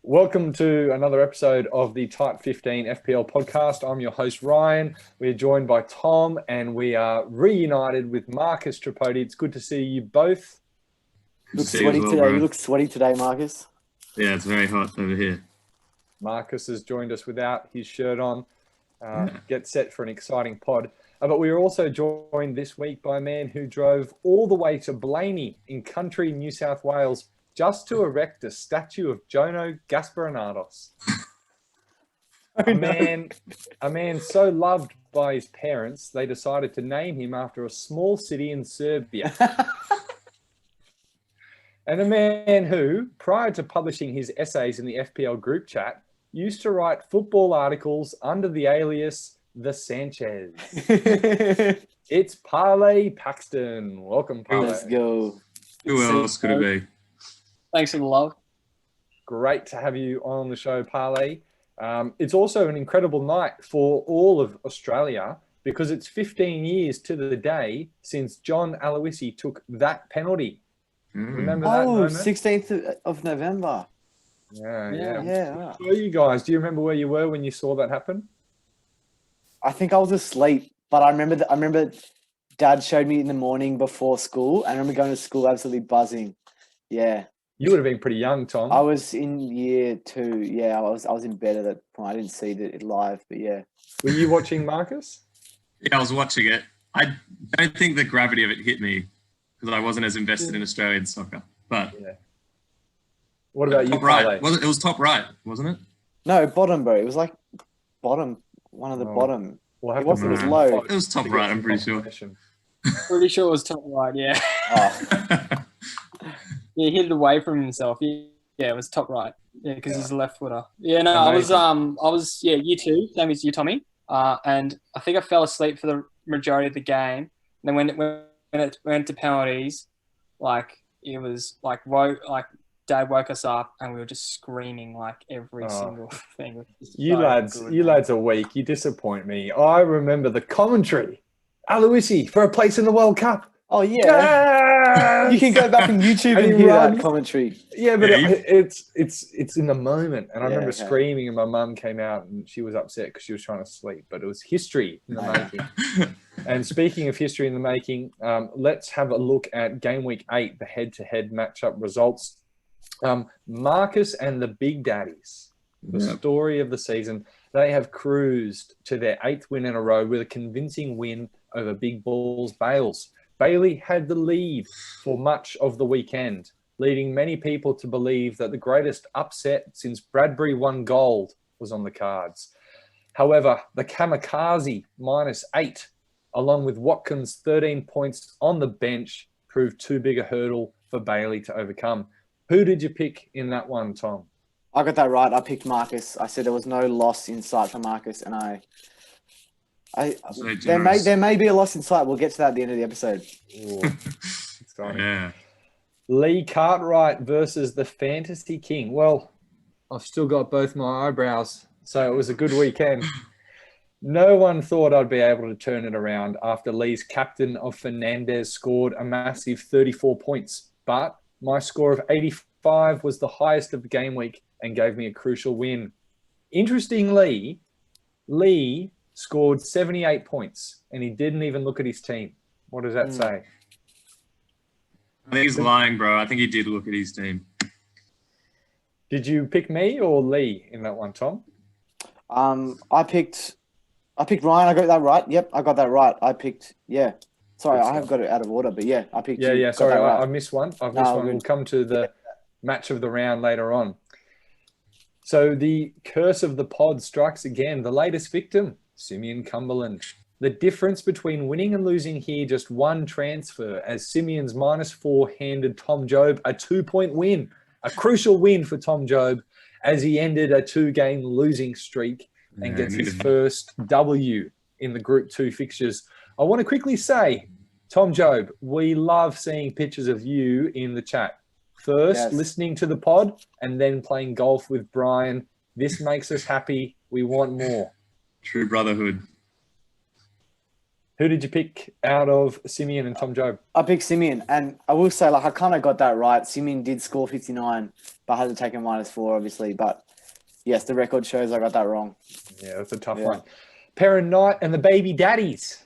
Welcome to another episode of the Tight 15 FPL podcast. I'm your host, Ryan. We're joined by Tom, and we are reunited with Marcus Tripodi. It's good to see you both. Look sweaty today. You look sweaty today, Marcus. Yeah, it's very hot over here. Marcus has joined us without his shirt on. Get set for an exciting pod. But we are also joined this week by a man who drove all the way to Blaney in country New South Wales just to erect a statue of Jono Gasparinatos. A man so loved by his parents, they decided to name him after a small city in Serbia. And a man who, prior to publishing his essays in the FPL group chat, used to write football articles under the alias The Sanchez. It's Parlay Paxton. Welcome, Parlay. Let's go. Who else could it be? Thanks for the love. Great to have you on the show, Parlay. It's also an incredible night for all of Australia because it's 15 years to the day since John Aloisi took that penalty. Remember that moment? 16th of November. Yeah. Where are you guys? Do you remember where you were when you saw that happen? I think I was asleep, but I remember Dad showed me in the morning before school, and I remember going to school absolutely buzzing. Yeah. You would have been pretty young, Tom. I was in year 2. Yeah, I was in bed at that point. I didn't see it live, but yeah. Were you watching, Marcus? Yeah, I was watching it. I don't think the gravity of it hit me because I wasn't as invested in Australian soccer. But yeah. What about you, right? It was top right, wasn't it? No, bottom, bro. It was like bottom, one of the bottom. It wasn't as low. It was top right, I'm pretty sure. Pretty sure it was top right, yeah. Oh. Yeah, he hit it away from himself. Yeah, it was top right. Yeah, because he's a left footer. Yeah, no, amazing. I was year 2, same as you, Tommy. And I think I fell asleep for the majority of the game. And then when it went to penalties, it was Dad woke us up and we were just screaming every single thing. You lads are weak. You disappoint me. I remember the commentary. Aloisi for a place in the World Cup. Oh, yeah. You can go back on YouTube and hear that commentary. Yeah, but it's in the moment. And I remember screaming, and my mum came out and she was upset because she was trying to sleep. But it was history in the making. And speaking of history in the making, let's have a look at Game Week 8, the head-to-head matchup results. Marcus and the Big Daddies, the story of the season, they have cruised to their 8th win in a row with a convincing win over Big Balls Bales. Bailey had the lead for much of the weekend, leading many people to believe that the greatest upset since Bradbury won gold was on the cards. However, the Kamikaze -8, along with Watkins' 13 points on the bench, proved too big a hurdle for Bailey to overcome. Who did you pick in that one, Tom? I got that right. I picked Marcus. I said there was no loss in sight for Marcus, and there may be a loss in sight. We'll get to that at the end of the episode. Exciting. Yeah. Lee Cartwright versus the Fantasy King. Well, I've still got both my eyebrows, so it was a good weekend. No one thought I'd be able to turn it around after Lee's captain of Fernandez scored a massive 34 points. But my score of 85 was the highest of the game week and gave me a crucial win. Interestingly, Lee scored 78 points, and he didn't even look at his team. What does that say? I think he's lying, bro. I think he did look at his team. Did you pick me or Lee in that one, Tom? I picked Ryan. I got that right. Yep, I got that right. Sorry, I have got it out of order, but yeah, I picked you. Yeah. Sorry, right. I missed one. We'll come to the match of the round later on. So the curse of the pod strikes again. The latest victim, Simeon Cumberland. The difference between winning and losing here, just one transfer, as Simeon's -4 handed Tom Job a 2-point win. A crucial win for Tom Job as he ended a 2-game losing streak and gets his first W in the Group 2 fixtures. I want to quickly say, Tom Job, we love seeing pictures of you in the chat. First, listening to the pod, and then playing golf with Brian. This makes us happy. We want more. True brotherhood. Who did you pick out of Simeon and Tom Job? I picked Simeon, and I will say, like, I kind of got that right. Simeon did score 59, but had to take a -4, obviously. But yes, the record shows I got that wrong. Yeah, that's a tough one. Perrin Knight and the Baby Daddies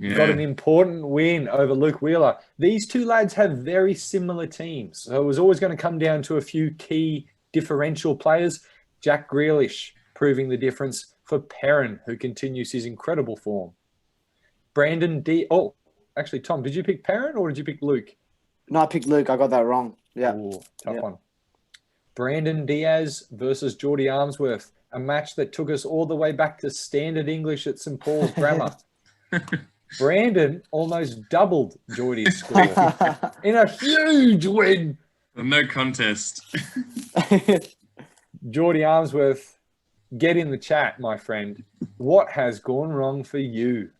got an important win over Luke Wheeler. These two lads have very similar teams, so it was always going to come down to a few key differential players. Jack Grealish proving the difference for Perrin, who continues his incredible form. Brandon D. Oh, actually, Tom, did you pick Perrin or did you pick Luke? No, I picked Luke. I got that wrong. Yeah. Ooh, tough one. Brandon Diaz versus Geordie Armsworth, a match that took us all the way back to standard English at St. Paul's Grammar. Brandon almost doubled Geordie's score in a huge win. No contest. Geordie Armsworth, get in the chat, my friend. What has gone wrong for you?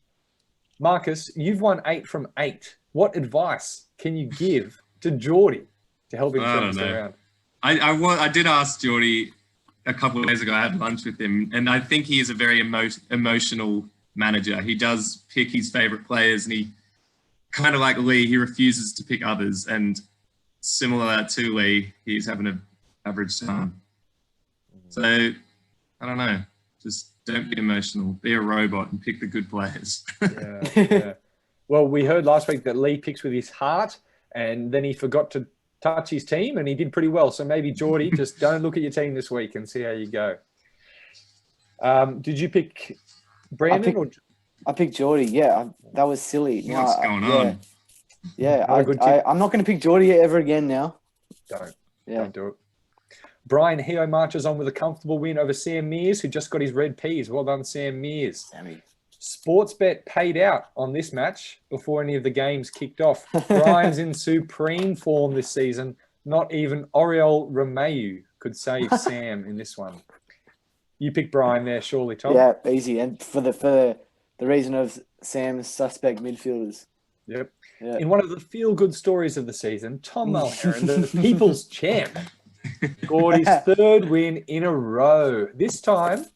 Marcus, you've won 8 from 8. What advice can you give to Geordie to help him turn this around? I did ask Geordie a couple of days ago. I had lunch with him, and I think he is a very emotional manager. He does pick his favourite players, and he, kind of like Lee, he refuses to pick others. And similar to Lee, he's having an average time. So, I don't know. Just don't be emotional. Be a robot and pick the good players. Yeah. Well, we heard last week that Lee picks with his heart, and then he forgot to touch his team, and he did pretty well. So maybe, Geordie, just don't look at your team this week and see how you go. Did you pick Brandon? I picked Geordie. Yeah, that was silly. What's going on? Yeah, I'm not going to pick Geordie ever again now. Don't do it. Brian Heo marches on with a comfortable win over Sam Mears, who just got his red peas. Well done, Sam Mears. Sammy. Sportsbet paid out on this match before any of the games kicked off. Brian's in supreme form this season. Not even Oriol Romeu could save Sam in this one. You picked Brian there, surely, Tom? Yeah, easy. And for the reason of Sam's suspect midfielders. Yep. Yeah. In one of the feel-good stories of the season, Tom Mulheron, the people's champ, scored his 3rd win in a row. This time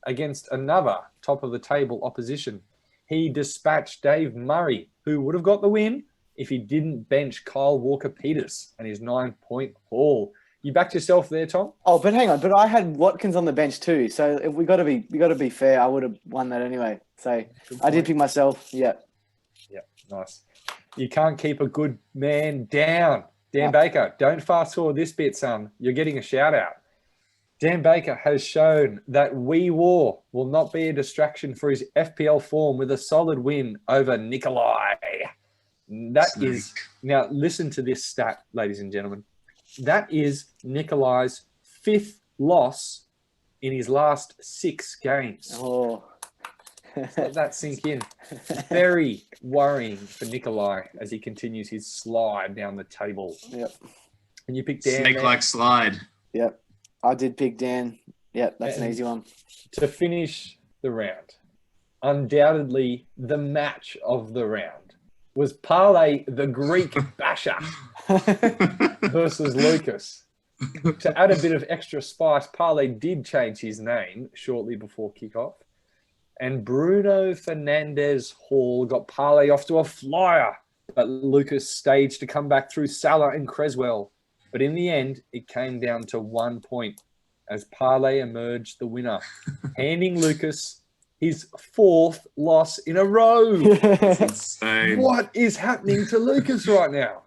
against another top-of-the-table opposition. He dispatched Dave Murray, who would have got the win if he didn't bench Kyle Walker-Peters and his 9-point haul. You backed yourself there, Tom? Oh, but hang on. But I had Watkins on the bench too. So if we got to be fair. I would have won that anyway. So I did pick myself. Yeah. Yeah. Nice. You can't keep a good man down. Dan Baker, don't fast forward this bit, son. You're getting a shout out. Dan Baker has shown that Wee War will not be a distraction for his FPL form with a solid win over Nikolai. That is, now listen to this stat, ladies and gentlemen. That is Nikolai's 5th loss in his last 6 games. Oh. Let that sink in. Very worrying for Nikolai as he continues his slide down the table. Yep. And you picked Dan. Snake-like slide. Yep. I did pick Dan. Yep, that's an easy one. To finish the round, undoubtedly the match of the round was Parlay the Greek Basher versus Lucas. To add a bit of extra spice, Parlay did change his name shortly before kickoff. And Bruno Fernandez Hall got Parlay off to a flyer, but Lucas staged to come back through Salah and Creswell. But in the end, it came down to 1 point as Parlay emerged the winner, handing Lucas his 4th loss in a row. That's insane. What is happening to Lucas right now?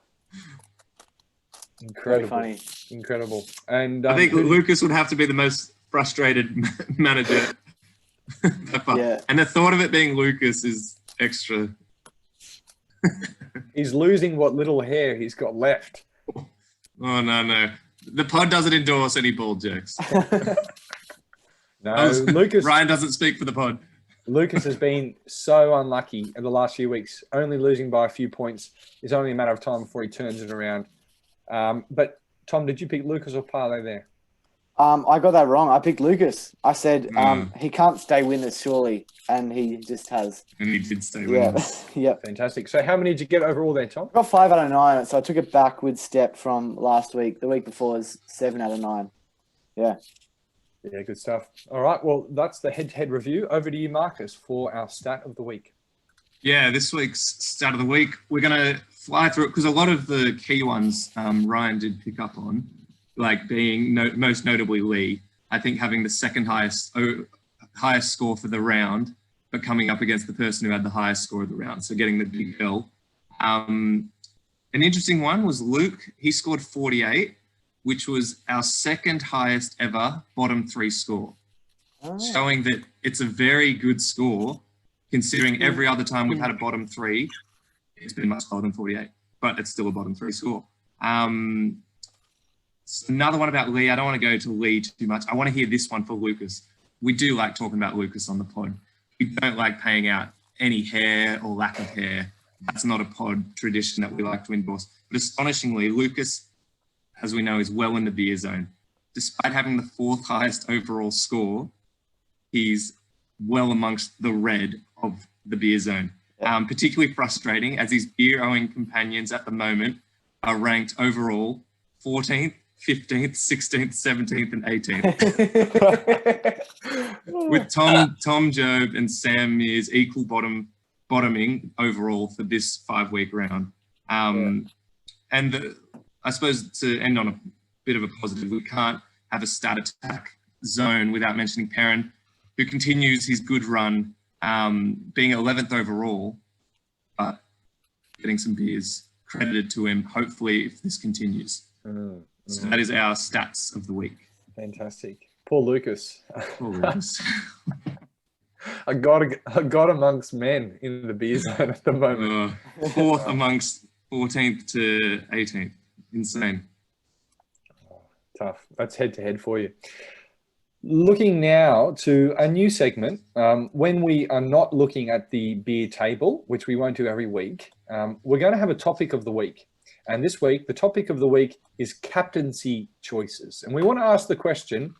Incredible. Very funny. Incredible. And I think Lucas would have to be the most frustrated manager ever. Yeah. And the thought of it being Lucas is extra. He's losing what little hair he's got left. Oh, no. The pod doesn't endorse any bald jokes. No, Lucas. Ryan doesn't speak for the pod. Lucas has been so unlucky in the last few weeks, only losing by a few points. It's only a matter of time before he turns it around. But Tom, did you pick Lucas or Parlay there? I got that wrong. I picked Lucas. I said he can't stay winners, surely, and he just has. And he did stay winners. Yeah. Fantastic. So how many did you get overall there, Tom? I got 5 out of 9, so I took a backward step from last week. The week before was 7 out of 9. Yeah. Yeah, good stuff. All right, well, that's the head-to-head review. Over to you, Marcus, for our stat of the week. Yeah, this week's start of the week, we're going to fly through it because a lot of the key ones Ryan did pick up on, like being most notably Lee. I think having the second highest score for the round, but coming up against the person who had the highest score of the round, so getting the big L. An interesting one was Luke. He scored 48, which was our second highest ever bottom three score, showing that it's a very good score, considering every other time we've had a bottom three, it's been much lower than 48, but it's still a bottom three score. Another one about Lee. I don't want to go to Lee too much. I want to hear this one for Lucas. We do like talking about Lucas on the pod. We don't like paying out any hair or lack of hair. That's not a pod tradition that we like to endorse. But astonishingly, Lucas, as we know, is well in the beer zone. Despite having the fourth highest overall score, he's well amongst the red of the beer zone. Particularly frustrating as his beer-owing companions at the moment are ranked overall 14th, 15th, 16th, 17th, and 18th. With Tom Job and Sam Mears equal bottoming overall for this 5-week round. And I suppose to end on a bit of a positive, we can't have a stat attack zone without mentioning Perrin, who continues his good run, being 11th overall, but getting some beers credited to him, hopefully, if this continues. So that is our stats of the week. Fantastic. Poor Lucas. Poor Lucas. I got amongst men in the beer zone at the moment. Fourth amongst 14th to 18th. Insane. Tough. That's head-to-head for you. Looking now to a new segment, when we are not looking at the beer table, which we won't do every week, we're going to have a topic of the week. And this week, the topic of the week is captaincy choices. And we want to ask the question,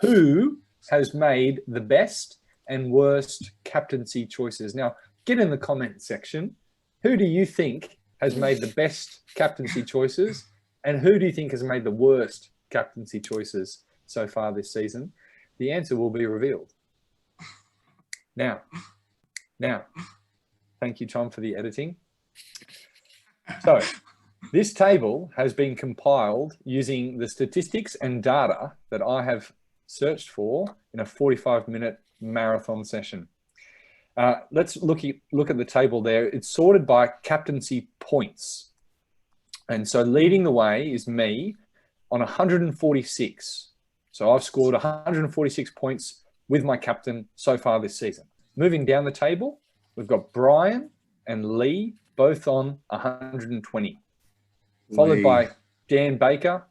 who has made the best and worst captaincy choices? Now, get in the comment section. Who do you think has made the best captaincy choices? And who do you think has made the worst captaincy choices so far this season? The answer will be revealed. Now, thank you, Tom, for the editing. So this table has been compiled using the statistics and data that I have searched for in a 45-minute marathon session. Let's look at the table there. It's sorted by captaincy points. And so leading the way is me on 146. So I've scored 146 points with my captain so far this season. Moving down the table, we've got Brian and Lee both on 120. Followed by Dan Baker,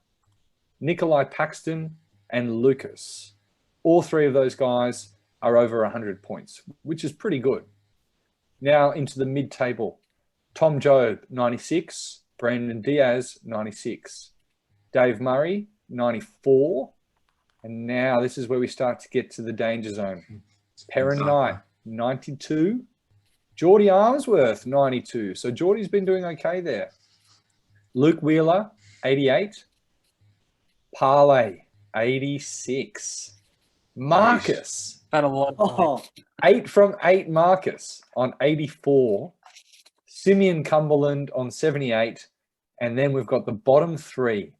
Nikolai Paxton, and Lucas. All three of those guys are over 100 points, which is pretty good. Now into the mid-table. Tom Job, 96. Brandon Diaz, 96. Dave Murray, 94. And now this is where we start to get to the danger zone. Perrin Knight, 92. Geordie Armsworth, 92. So Geordie's been doing okay there. Luke Wheeler, 88. Parlay, 86. Marcus, Had a lot. 8 from 8 Marcus on 84. Simeon Cumberland on 78. And then we've got the bottom three.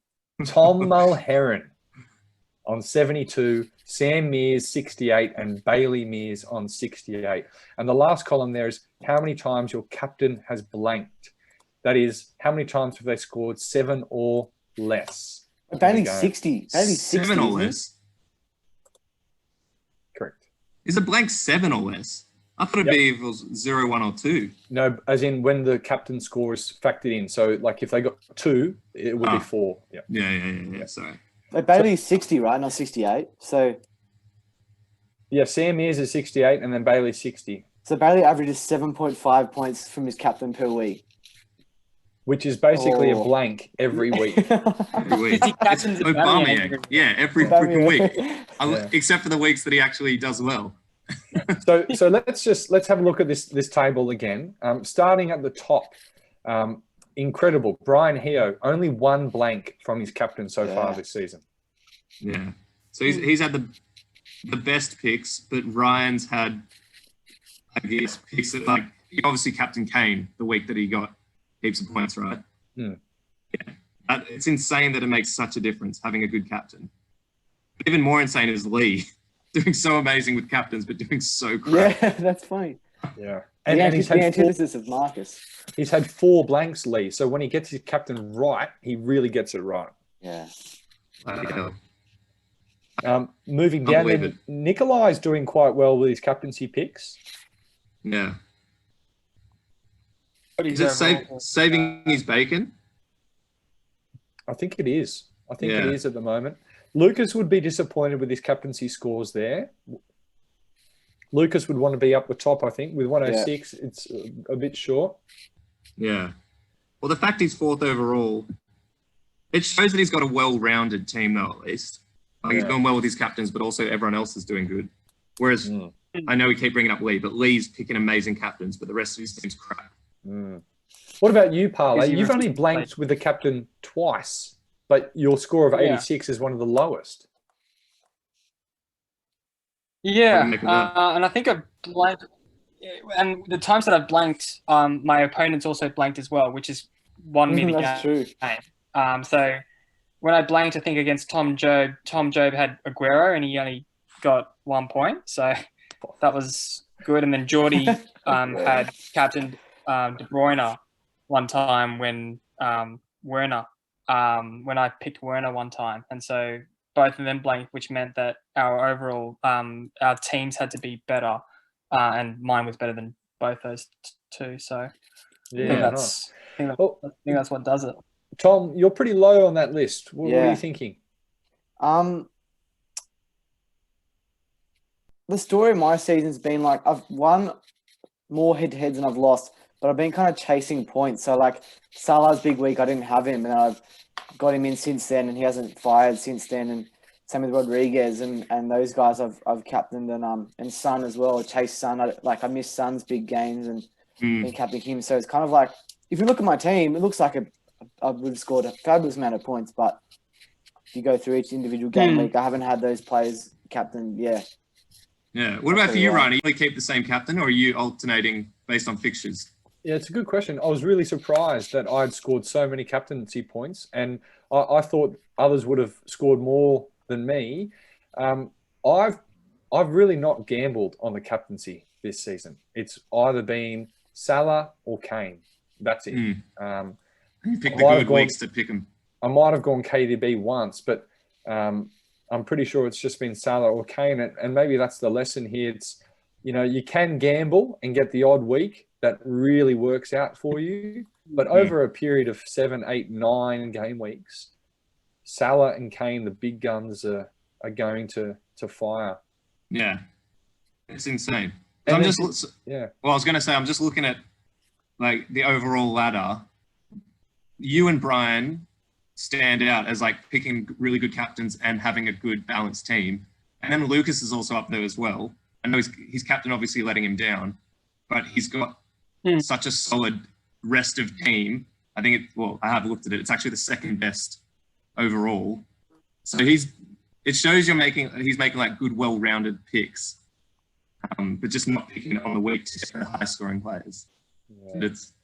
Tom Mulheron on 72. Sam Mears, 68. And Bailey Mears on 68. And the last column there is how many times your captain has blanked. That is, how many times have they scored 7 or less? Bailey's 60. Bailey's 60. 7 or less? Correct. Is a blank 7 or less? I thought it'd be if it was 0, 1, or 2. No, as in when the captain score is factored in. So, like, if they got 2, it would be 4. Yeah. Sorry. But Bailey's 60, right? Not 68. So, yeah, Sam Mears is 68 and then Bailey's 60. So Bailey averages 7.5 points from his captain per week. Which is basically a blank every week. Every week. It's Aubameyang. Yeah, every freaking week. Except for the weeks that he actually does well. So let's have a look at this table again. Starting at the top, incredible. Brian Heo, only 1 blank from his captain so far this season. Yeah. So he's had the best picks, but Ryan's had, I guess, picks that like you obviously captain Kane the week that he got heaps of points, right? Mm. Yeah. It's insane that it makes such a difference having a good captain. But even more insane is Lee doing so amazing with captains, but doing so crap. Yeah, that's funny. Yeah. And he's the had antithesis of Marcus. He's had 4 blanks, Lee. So when he gets his captain right, he really gets it right. Yeah. Moving down, then Nikolai's doing quite well with his captaincy picks. Yeah. Is it saving his bacon? I think it is. I think it is at the moment. Lucas would be disappointed with his captaincy scores there. Lucas would want to be up the top, I think. With 106, it's a bit short. Yeah. Well, the fact he's 4th overall, it shows that he's got a well-rounded team, though, at least. Like, he's going well with his captains, but also everyone else is doing good. Whereas, I know we keep bringing up Lee, but Lee's picking amazing captains, but the rest of his team's crap. What about you, Parlay? You've only blanked with the captain twice, but your score of 86 is one of the lowest. Yeah, and I think I've blanked, and the times that I've blanked, my opponents also blanked as well, which is one mini game. That's true. So when I blanked, I think against Tom Job had Aguero, and he only got 1 point, so that was good. And then Geordie had captained De Bruyne one time when Werner, when I picked Werner one time, and so both of them blanked, which meant that our overall our teams had to be better, and mine was better than both those two. So I think that's what does it. Tom, you're pretty low on that list. What are you thinking? The story of my season's been like I've won more head-to-heads than I've lost, but I've been kind of chasing points. So like Salah's big week, I didn't have him, and I've got him in since then, and he hasn't fired since then. And same with Rodriguez and those guys I've captained, and Son as well. Chase Son, I missed Son's big games and been captaining him. So it's kind of like if you look at my team, it looks like I would have scored a fabulous amount of points, but if you go through each individual game week, I haven't had those players captained. Yeah. What about for you, Ryan? You keep the same captain, or are you alternating based on fixtures? Yeah, it's a good question. I was really surprised that I'd scored so many captaincy points, and I thought others would have scored more than me. I've really not gambled on the captaincy this season. It's either been Salah or Kane. That's it. You picked the good weeks to pick them. I might have gone KDB once, but I'm pretty sure it's just been Salah or Kane. And maybe that's the lesson here. It's, you can gamble and get the odd week that really works out for you. But over a period of 7, 8, 9 game weeks, Salah and Kane, the big guns, are going to fire. Yeah. It's insane. Well, I was going to say, I'm just looking at like the overall ladder. You and Brian stand out as like picking really good captains and having a good balanced team. And then Lucas is also up there as well. I know his captain obviously letting him down, but he's got such a solid rest of team. I think I have looked at it. It's actually the second best overall. So it shows he's making like good, well-rounded picks, but just not picking on the week to high scoring players. Yeah. It's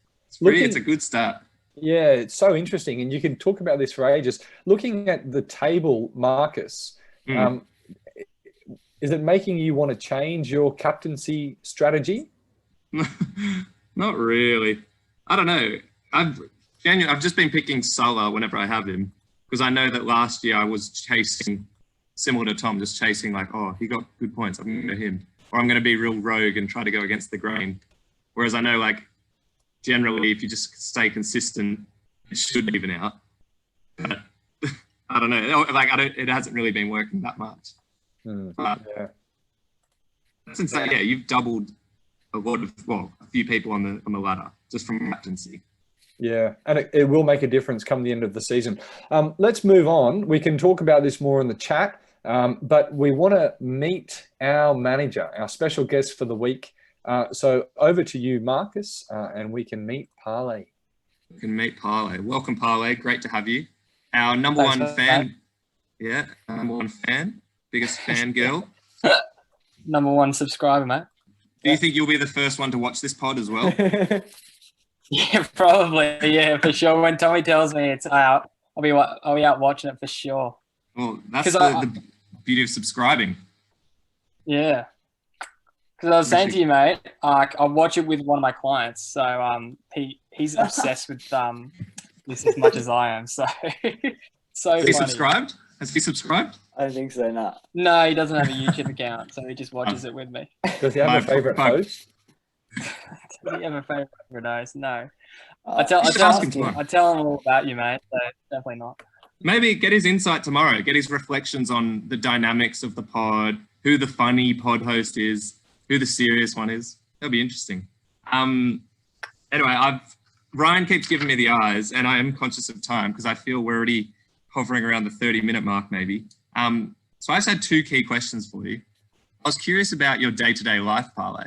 a good start. Yeah, it's so interesting. And you can talk about this for ages. Looking at the table, Marcus, is it making you want to change your captaincy strategy? Not really. I don't know. I've just been picking Salah whenever I have him, because I know that last year I was chasing, similar to Tom, just chasing like, oh, he got good points, I'm going to go him. Or I'm going to be real rogue and try to go against the grain. Whereas I know like, generally, if you just stay consistent, it should even out. But I don't know. Like it hasn't really been working that much. That's insane. Yeah, you've doubled a few people on the ladder just from captaincy. Yeah, and it will make a difference come the end of the season. Let's move on. We can talk about this more in the chat, but we want to meet our manager, our special guest for the week. So over to you, Marcus, and we can meet Parlay. We can meet Parlay. Welcome, Parlay. Great to have you. Our number one fan. Yeah, number one fan. Biggest fan girl. Number one subscriber, mate. Do you think you'll be the first one to watch this pod as well? Yeah, probably. Yeah, for sure. When Tommy tells me it's out, I'll be out watching it for sure. Well, that's the beauty of subscribing. Yeah. Because I was saying to you, mate, I watch it with one of my clients. So he's obsessed with this as much as I am. So so Is he funny. subscribed? Has he subscribed? I don't think so, nah. No, he doesn't have a YouTube account, so he just watches it with me. Does he have a favourite host? Does he have a favourite host? No. Uh, I tell him him all about you, mate. So definitely not. Maybe get his insight tomorrow. Get his reflections on the dynamics of the pod, who the funny pod host is, who the serious one is. That'll be interesting. Anyway, Ryan keeps giving me the eyes, and I am conscious of time because I feel we're already hovering around the 30-minute mark, maybe. So I just had 2 key questions for you. I was curious about your day-to-day life, Parlay.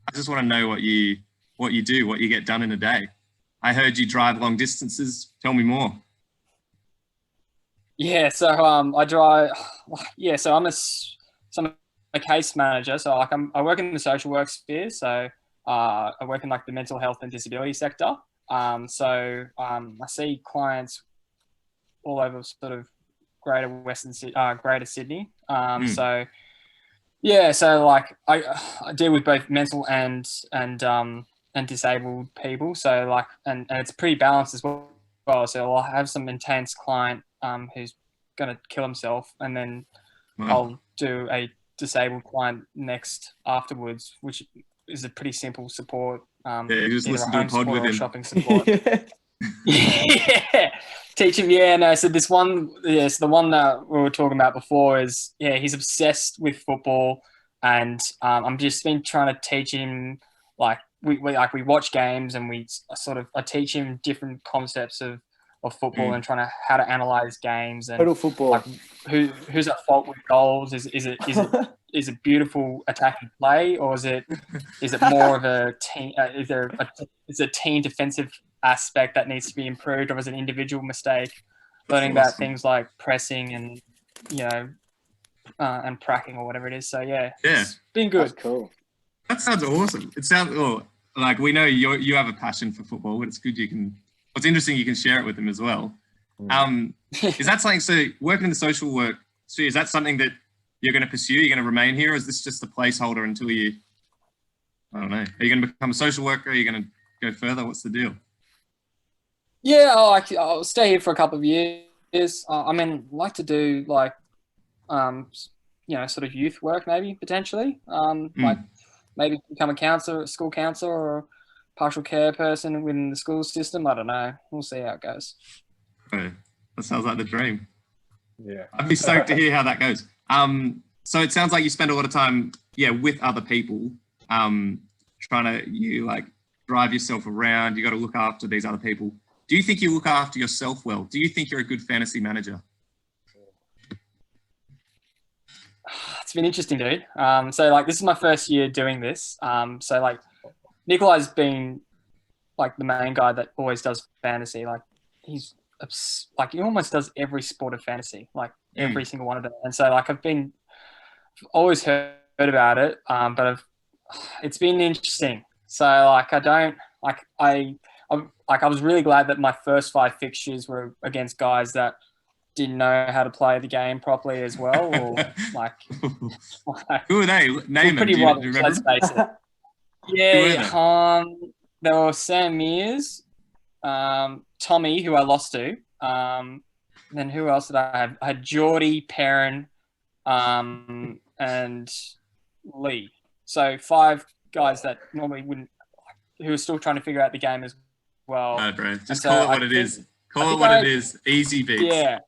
I just want to know what you do, what you get done in a day. I heard you drive long distances. Tell me more. Yeah, so I drive. Yeah, so I'm a case manager. So like I work in the social work sphere. So I work in like the mental health and disability sector. I see clients all over sort of greater Sydney. So yeah, so like I deal with both mental and disabled people. So like and it's pretty balanced as well. So I'll have some intense client who's going to kill himself, and then I'll do a disabled client next afterwards, which is a pretty simple support. You just listen to a pod with him. Shopping support. Yeah, teach him. Yeah, no. So this one, so the one that we were talking about before is, he's obsessed with football, and I'm just been trying to teach him, like we watch games and I teach him different concepts of football and trying to how to analyze games and total football. Like who's at fault with goals? Is it beautiful attacking play, or is it more of a team? Is it a team defensive aspect that needs to be improved, or is it an individual mistake? Learning about things like pressing and and pracking or whatever it is. So it's been good. That's cool. That sounds awesome. It sounds like we know you have a passion for football, but it's good what's interesting, you can share it with them as well. Is that something, so working in the social work, so is that something that you're going to pursue? You're going to remain here, or is this just a placeholder until I don't know, are you going to become a social worker? Are you going to go further? What's the deal? Yeah, I'll stay here for a couple of years. I'd like to do like, sort of youth work, maybe potentially. Like maybe become a school counselor, or partial care person within the school system. I don't know. We'll see how it goes. Oh, that sounds like the dream. Yeah, I'd be stoked to hear how that goes. So it sounds like you spend a lot of time, with other people, trying to drive yourself around. You got to look after these other people. Do you think you look after yourself well? Do you think you're a good fantasy manager? It's been interesting, dude. So this is my first year doing this. So Nikolai's been like the main guy that always does fantasy. Like he almost does every sport of fantasy, like every single one of them. And so I've always heard about it, but it's been interesting. So I was really glad that my first 5 fixtures were against guys that didn't know how to play the game properly as well, or who are they? Name them. Do you remember? Let's face it. Yeah, there were Sam Mears, Tommy, who I lost to. Then who else did I have? I had Geordie, Perrin, and Lee. So 5 guys that normally wouldn't, who are still trying to figure out the game as well. No, bro. Just call it what it is. Call it what it is. Easy beats. Yeah.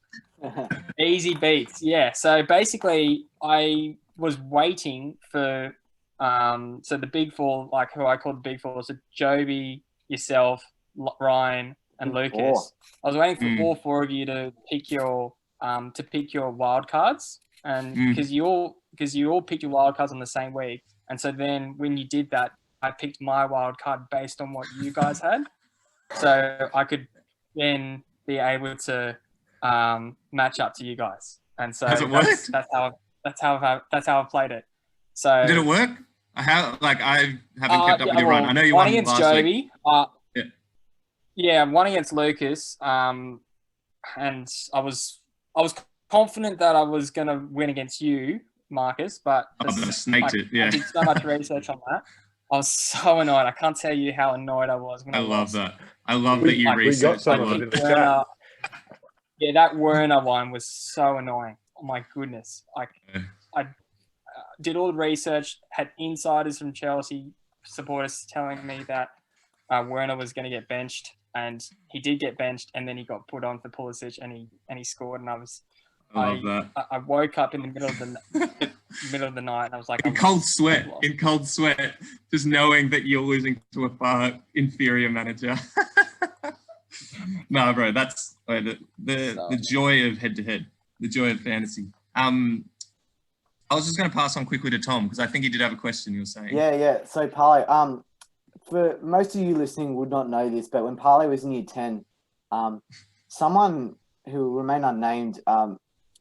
Easy beats. Yeah. So basically, I was waiting for so the big four, like who I call the big four, so Joby, yourself, Ryan, and Lucas. I was waiting for all 4 of you to pick your wild cards, and because you all picked your wild cards on the same week, and so then when you did that, I picked my wild card based on what you guys had, so I could then be able to match up to you guys, and so has it worked? That's how I've played it. So did it work? I haven't kept up with your run. I know you won against last Joby. week. Yeah, one against Lucas. And I was confident that I was going to win against you, Marcus, but I snaked it. Yeah, I did so much research on that. I was so annoyed. I can't tell you how annoyed I was when I love lost. that. I love that you researched. We got some of it in the chat. Yeah, that Werner one was so annoying. Oh my goodness! I did all the research. Had insiders from Chelsea supporters telling me that Werner was going to get benched, and he did get benched, and then he got put on for Pulisic, and he scored, and I love that. I woke up in the middle of the night, and I was like, in cold sweat, just knowing that you're losing to a far inferior manager. No, bro, that's the joy of head-to-head, the joy of fantasy. I was just going to pass on quickly to Tom because I think he did have a question. You were saying, yeah. So Parlay, for most of you listening would not know this, but when Parlay was in year 10, someone who will remain unnamed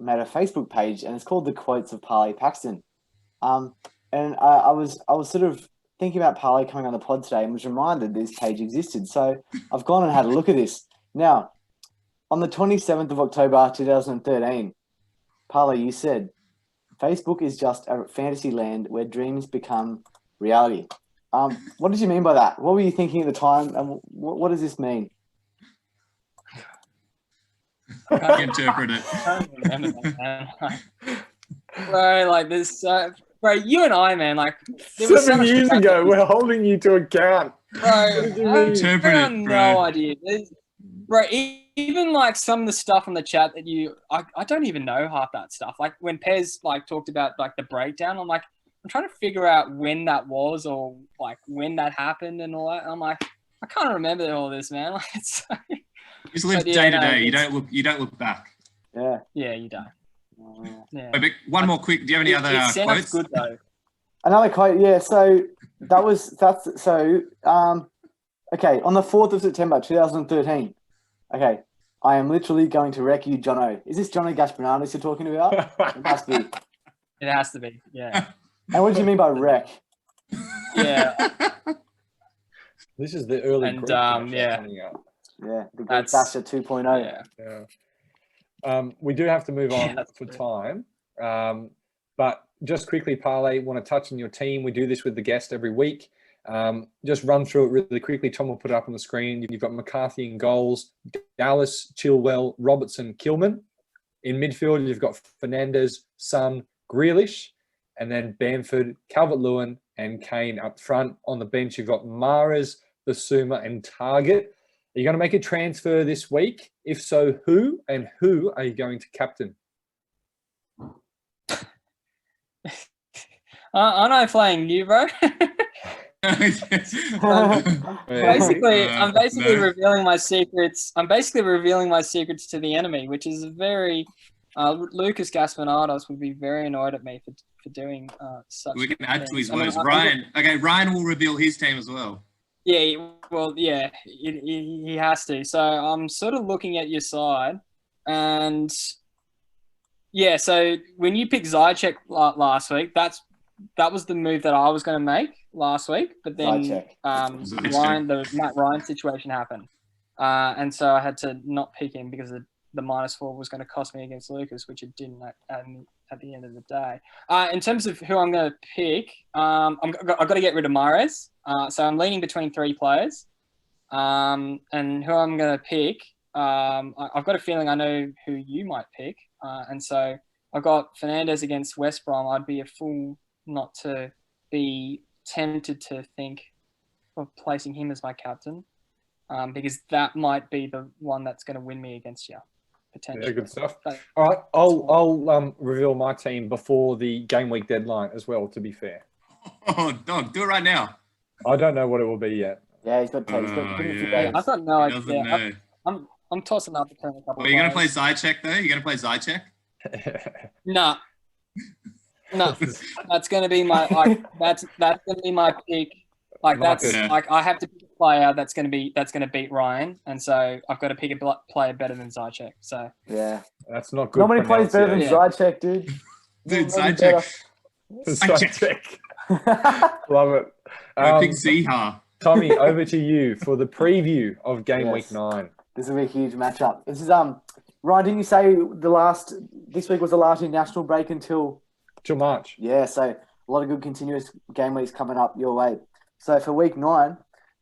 made a Facebook page, and it's called The Quotes of Parlay Paxton. And I was sort of thinking about Parlay coming on the pod today and was reminded this page existed. So I've gone and had a look at this. Now, on the 27th of October 2013, Parlay, you said, Facebook is just a fantasy land where dreams become reality. What did you mean by that? What were you thinking at the time? And what does this mean? I interpret it. I don't remember that, man. Bro, like this, bro, you and I, man, like 7 years ago, we're holding you to account. Bro, I have no idea. Bro, even like some of the stuff in the chat that I don't even know half that stuff. Like when Pez like talked about like the breakdown, I'm trying to figure out when that was or like when that happened and all that. I'm like, I can't remember all this, man. Like it's. You just live day to day. You don't look back. Yeah. Yeah, you don't. Yeah. Wait, one more quick. Do you have any other quotes? Good though. Another quote. Yeah. So okay. On the 4th of September 2013. Okay. I am literally going to wreck you, Jono. Is this Jono Gasparinanis you're talking about? It must be. It has to be. Yeah. And what do you mean by wreck? Yeah. This is the early and Greek coming up. Yeah, the Greek Basher 2.0. Yeah. We do have to move on for time. But just quickly, Parlay, want to touch on your team. We do this with the guest every week. Just run through it really quickly. Tom will put it up on the screen. You've got McCarthy in goals, Dallas, Chilwell, Robertson, Kilman. In midfield, you've got Fernandez, Son, Grealish, and then Bamford, Calvert-Lewin, and Kane up front. On the bench, you've got Mahrez, Basuma, and Target. Are you going to make a transfer this week? If so, who? And who are you going to captain? Aren't I playing you, bro? I'm basically revealing my secrets. I'm basically revealing my secrets to the enemy, which is very. Lucas Gaspanados would be very annoyed at me for doing such. We can add to his words. Ryan will reveal his team as well. Yeah, well, yeah, he has to. So I'm sort of looking at your side, and yeah. So when you picked Zajcek last week, that was the move that I was going to make last week. But then the Matt Ryan situation happened, and so I had to not pick him because the -4 was going to cost me against Lucas, which it didn't at the end of the day. In terms of who I'm going to pick, I've got to get rid of Mahrez. So I'm leaning between 3 players. And who I'm going to pick, I've got a feeling I know who you might pick. And so I've got Fernandez against West Brom. I'd be a fool not to be tempted to think of placing him as my captain, because that might be the one that's going to win me against you. Potentially. Yeah, good stuff. All right, I'll reveal my team before the game week deadline as well, to be fair. Oh, dog, do it right now. I don't know what it will be yet. Yeah, he's got a few days. I've got no idea. I'm tossing up between a couple. Are you going to play Zajcek though? You're going to play Zajcek? No. That's going to be my that's going to be my pick. Like that's like I have to pick a player that's going to beat Ryan, and so I've got to pick a player better than Zajcek. So yeah, that's not good. Nobody plays better than Zajcek, dude. Dude, Zajcek. Zajcek. Love it. Big Seha. Tommy, over to you for the preview of game week 9. This will be a huge matchup. This is Ryan, didn't you say this week was the last international break until March? Yeah, so a lot of good continuous game weeks coming up your way. So for week 9,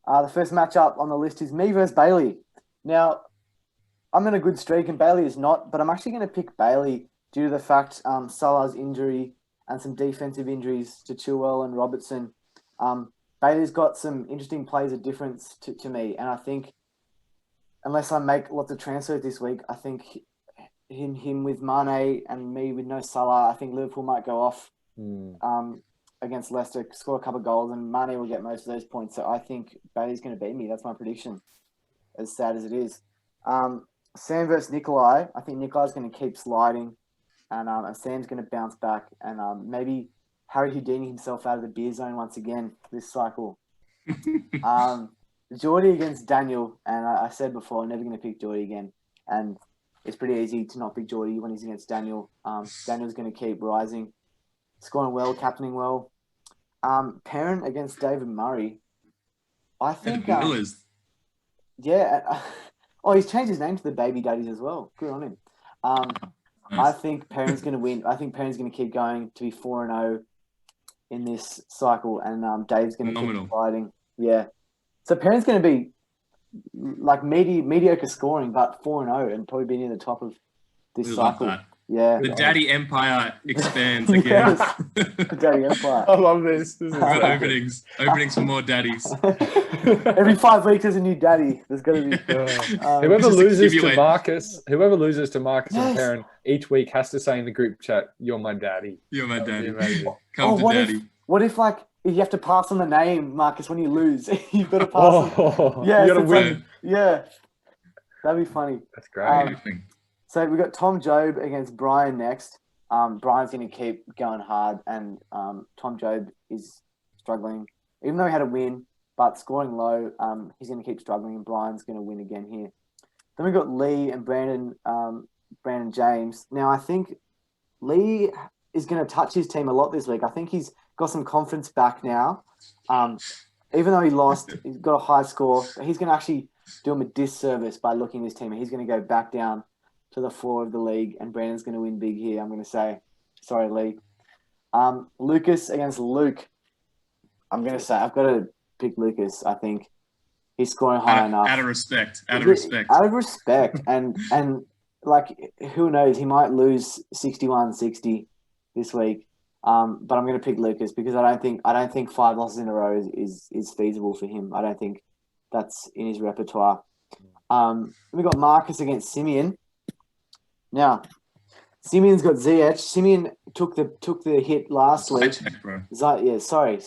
the first matchup on the list is me versus Bailey. Now, I'm in a good streak and Bailey is not, but I'm actually going to pick Bailey due to the fact Salah's injury and some defensive injuries to Chilwell and Robertson. Bailey's got some interesting plays of difference to me, and I think unless I make lots of transfers this week, I think him with Mane and me with no Salah, I think Liverpool might go off against Leicester, score a couple of goals, and Mane will get most of those points. So I think Bailey's going to beat me. That's my prediction, as sad as it is. Sam versus Nikolai. I think Nikolai's going to keep sliding, and Sam's going to bounce back, and maybe Harry Houdini himself out of the beer zone once again this cycle. Geordie against Daniel, and I said before, I'm never going to pick Geordie again. And it's pretty easy to not pick Geordie when he's against Daniel. Daniel's going to keep rising, scoring well, captaining well. Perrin against David Murray. I think... yeah. He's changed his name to the Baby Daddies as well. Good on him. I think Perrin's going to win. I think Perrin's going to keep going to be 4-0 in this cycle, and Dave's going to keep fighting. Yeah. So Perrin's going to be like mediocre scoring, but 4-0 and probably be near the top of this cycle. Yeah. The Daddy Empire expands again. The Daddy Empire. I love this. This is openings for more daddies. Every 5 weeks there's a new daddy. There's going to be whoever loses to Marcus and Perrin each week has to say in the group chat, "You're my daddy. You're my daddy. Come to daddy." What if you have to pass on the name, Marcus, when you lose? You've got to pass on. Yeah, you got to win. Yeah. That'd be funny. That's great. So we've got Tom Job against Brian next. Brian's going to keep going hard, and Tom Job is struggling. Even though he had a win, but scoring low, he's going to keep struggling, and Brian's going to win again here. Then we've got Lee and Brandon James. Now, I think Lee is going to touch his team a lot this week. I think he's got some confidence back now. Even though he lost, he's got a high score. He's going to actually do him a disservice by looking at his team. He's going to go back down to the floor of the league, and Brandon's going to win big here, I'm going to say. Sorry, Lee. Lucas against Luke. I'm going to say I've got to pick Lucas. I think he's scoring high enough. Out of respect. Out of respect. and like, who knows? He might lose 61-60 this week. But I'm going to pick Lucas because I don't think 5 losses in a row is feasible for him. I don't think that's in his repertoire. We've got Marcus against Simeon. Now, Simeon's got ZH. Simeon took the hit last week. Sorry.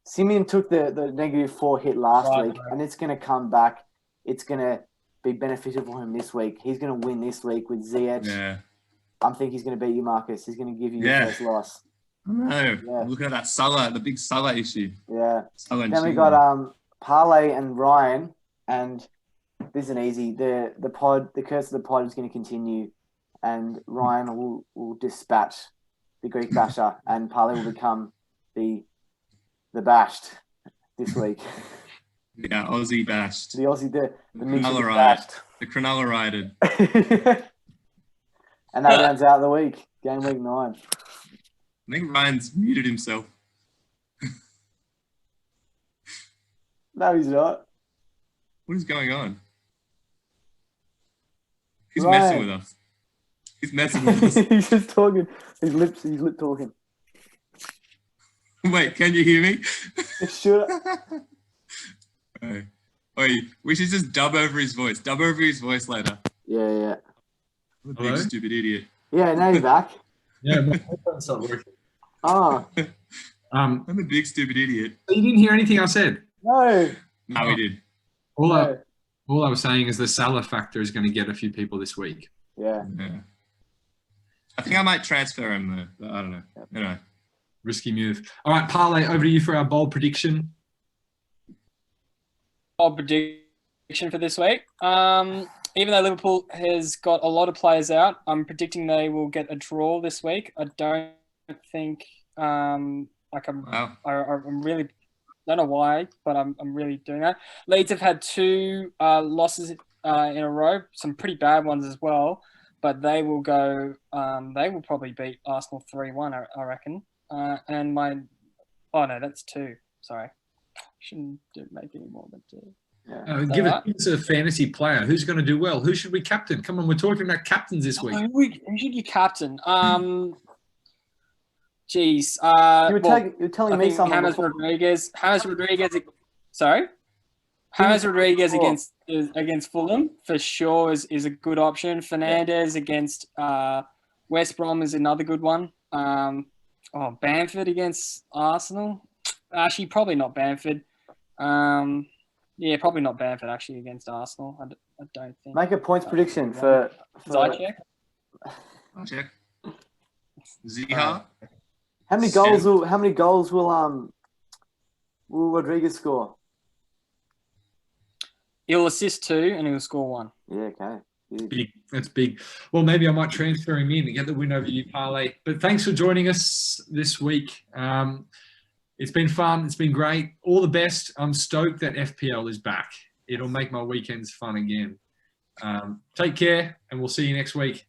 Simeon took the -4 hit last week, and it's going to come back. It's going to be beneficial for him this week. He's going to win this week with ZH. Yeah. I think he's going to beat you, Marcus. He's going to give you your first loss. No, look at that Salah, the big Salah issue. Yeah. Then we got Parlay and Ryan, and this is an easy. The curse of the pod is going to continue, and Ryan will dispatch the Greek basher, and Parlay will become the bashed this week. Yeah, Aussie bashed. The Aussie, the Cronulla bashed. The Cronulla rided. And that rounds out the week. Game week 9. I think Ryan's muted himself. No, he's not. What is going on? He's messing with us. He's messing with us. He's just talking. He's lip talking. Wait, can you hear me? Sure. Wait, we should just dub over his voice. Dub over his voice later. Yeah. I'm a big stupid idiot. Yeah, now you're back. Yeah, my headphones not working. Oh. I'm a big stupid idiot. You didn't hear anything I said? No. No, we did. All I was saying is the Salah factor is going to get a few people this week. Yeah. I think I might transfer him though, but I don't know. Anyway. Risky move. All right, Parlay, over to you for our bold prediction. Bold prediction for this week. Even though Liverpool has got a lot of players out, I'm predicting they will get a draw this week. I don't think Like Wow. I'm really don't know why, but I'm really doing that. Leeds have had 2 losses in a row, some pretty bad ones as well. But they will go. They will probably beat Arsenal 3-1, I reckon. And oh no, that's 2. Sorry, shouldn't make any more than 2. Yeah. Give us a fantasy player. Who's going to do well? Who should we captain? Come on, we're talking about captains this week. Who should you captain? Geez. You're telling me someone. James Rodriguez. Sorry. James Rodriguez against Fulham for sure is a good option. Fernandez against West Brom is another good one. Bamford against Arsenal. Actually, probably not Bamford. Probably not Bamford actually against Arsenal. I don't think. Make a points prediction for Zychek. Ziha. How many goals will Rodriguez score? He'll assist 2 and he'll score 1. Yeah, okay. Big. That's big. Well, maybe I might transfer him in and get the win over you, Parlay. But thanks for joining us this week. It's been fun. It's been great. All the best. I'm stoked that FPL is back. It'll make my weekends fun again. Take care, and we'll see you next week.